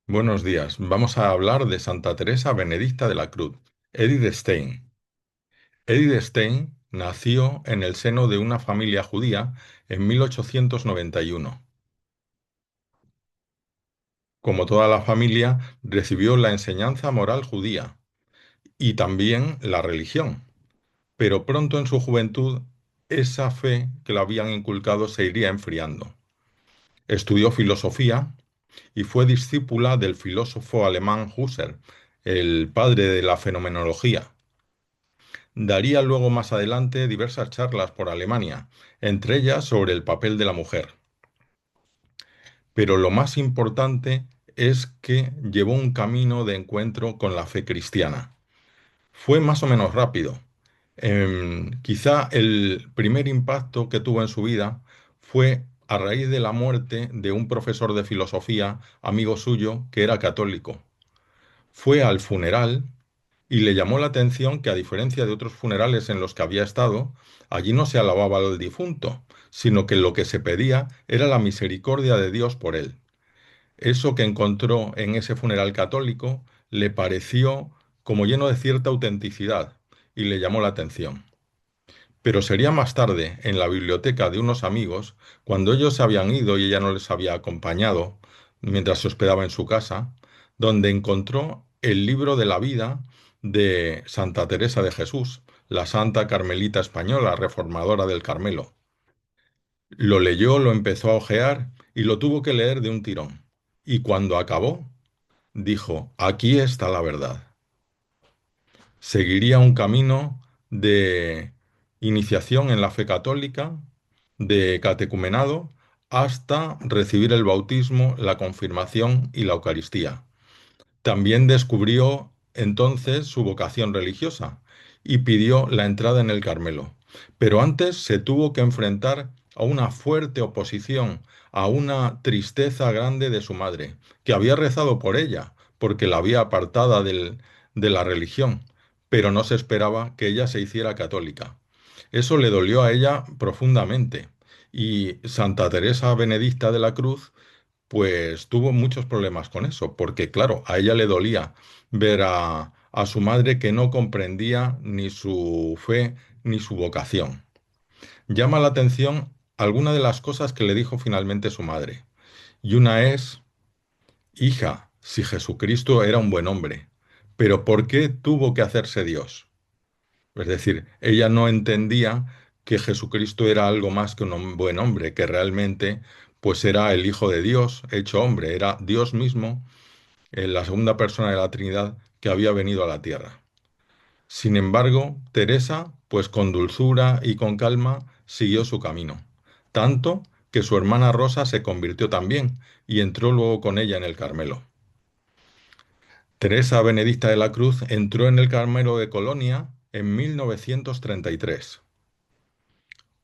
Buenos días. Vamos a hablar de Santa Teresa Benedicta de la Cruz, Edith Stein. Edith Stein nació en el seno de una familia judía en 1891. Como toda la familia, recibió la enseñanza moral judía y también la religión, pero pronto en su juventud esa fe que le habían inculcado se iría enfriando. Estudió filosofía y fue discípula del filósofo alemán Husserl, el padre de la fenomenología. Daría luego más adelante diversas charlas por Alemania, entre ellas sobre el papel de la mujer. Pero lo más importante es que llevó un camino de encuentro con la fe cristiana. Fue más o menos rápido. Quizá el primer impacto que tuvo en su vida fue a raíz de la muerte de un profesor de filosofía, amigo suyo, que era católico. Fue al funeral y le llamó la atención que, a diferencia de otros funerales en los que había estado, allí no se alababa al difunto, sino que lo que se pedía era la misericordia de Dios por él. Eso que encontró en ese funeral católico le pareció como lleno de cierta autenticidad y le llamó la atención. Pero sería más tarde, en la biblioteca de unos amigos, cuando ellos se habían ido y ella no les había acompañado mientras se hospedaba en su casa, donde encontró el libro de la vida de Santa Teresa de Jesús, la santa carmelita española, reformadora del Carmelo. Lo leyó, lo empezó a hojear y lo tuvo que leer de un tirón. Y cuando acabó, dijo, aquí está la verdad. Seguiría un camino de iniciación en la fe católica, de catecumenado, hasta recibir el bautismo, la confirmación y la Eucaristía. También descubrió entonces su vocación religiosa y pidió la entrada en el Carmelo. Pero antes se tuvo que enfrentar a una fuerte oposición, a una tristeza grande de su madre, que había rezado por ella, porque la había apartada de la religión, pero no se esperaba que ella se hiciera católica. Eso le dolió a ella profundamente. Y Santa Teresa Benedicta de la Cruz pues tuvo muchos problemas con eso, porque claro, a ella le dolía ver a su madre que no comprendía ni su fe ni su vocación. Llama la atención alguna de las cosas que le dijo finalmente su madre. Y una es, hija, si Jesucristo era un buen hombre, pero ¿por qué tuvo que hacerse Dios? Es decir, ella no entendía que Jesucristo era algo más que un buen hombre, que realmente pues era el Hijo de Dios hecho hombre, era Dios mismo, la segunda persona de la Trinidad que había venido a la tierra. Sin embargo, Teresa, pues con dulzura y con calma, siguió su camino, tanto que su hermana Rosa se convirtió también y entró luego con ella en el Carmelo. Teresa Benedicta de la Cruz entró en el Carmelo de Colonia en 1933.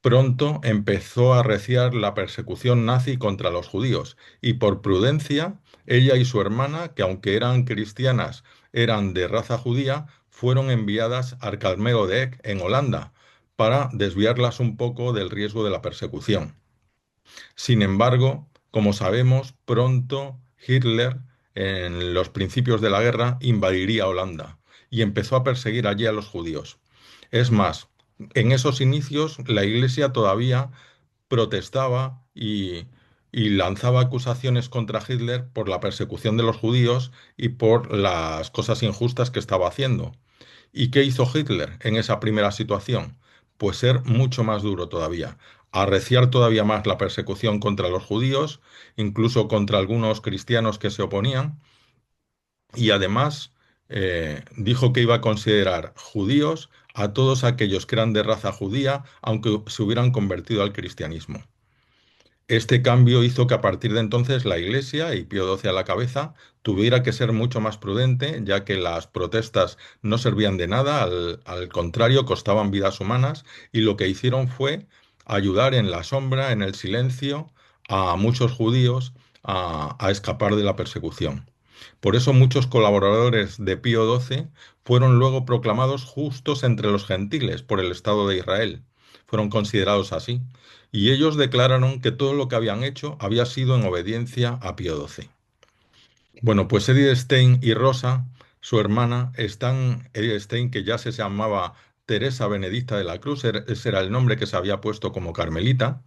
Pronto empezó a arreciar la persecución nazi contra los judíos y por prudencia, ella y su hermana, que aunque eran cristianas, eran de raza judía, fueron enviadas al Carmelo de Eck, en Holanda, para desviarlas un poco del riesgo de la persecución. Sin embargo, como sabemos, pronto Hitler, en los principios de la guerra, invadiría Holanda y empezó a perseguir allí a los judíos. Es más, en esos inicios la Iglesia todavía protestaba y lanzaba acusaciones contra Hitler por la persecución de los judíos y por las cosas injustas que estaba haciendo. ¿Y qué hizo Hitler en esa primera situación? Pues ser mucho más duro todavía, arreciar todavía más la persecución contra los judíos, incluso contra algunos cristianos que se oponían, y además dijo que iba a considerar judíos a todos aquellos que eran de raza judía, aunque se hubieran convertido al cristianismo. Este cambio hizo que a partir de entonces la Iglesia, y Pío XII a la cabeza, tuviera que ser mucho más prudente, ya que las protestas no servían de nada, al contrario, costaban vidas humanas, y lo que hicieron fue ayudar en la sombra, en el silencio, a muchos judíos a escapar de la persecución. Por eso muchos colaboradores de Pío XII fueron luego proclamados justos entre los gentiles por el Estado de Israel. Fueron considerados así y ellos declararon que todo lo que habían hecho había sido en obediencia a Pío XII. Bueno, pues Edith Stein y Rosa, su hermana, Edith Stein, que ya se llamaba Teresa Benedicta de la Cruz, ese era el nombre que se había puesto como Carmelita,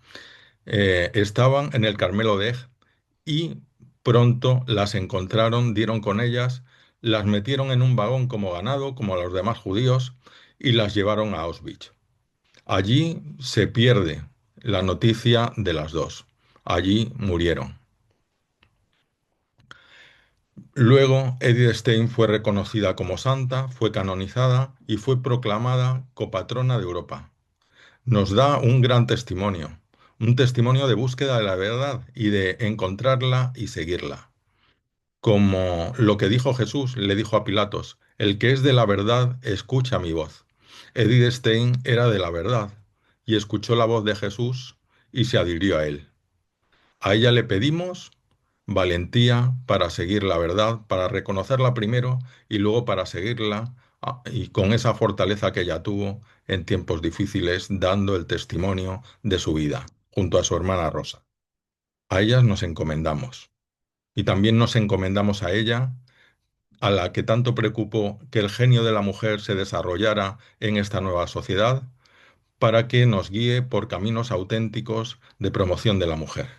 estaban en el Carmelo de Eg y pronto las encontraron, dieron con ellas, las metieron en un vagón como ganado, como a los demás judíos, y las llevaron a Auschwitz. Allí se pierde la noticia de las dos. Allí murieron. Luego, Edith Stein fue reconocida como santa, fue canonizada y fue proclamada copatrona de Europa. Nos da un testimonio de búsqueda de la verdad y de encontrarla y seguirla. Como lo que dijo Jesús, le dijo a Pilatos, el que es de la verdad, escucha mi voz. Edith Stein era de la verdad y escuchó la voz de Jesús y se adhirió a él. A ella le pedimos valentía para seguir la verdad, para reconocerla primero y luego para seguirla y con esa fortaleza que ella tuvo en tiempos difíciles, dando el testimonio de su vida, junto a su hermana Rosa. A ellas nos encomendamos y también nos encomendamos a ella, a la que tanto preocupó que el genio de la mujer se desarrollara en esta nueva sociedad, para que nos guíe por caminos auténticos de promoción de la mujer.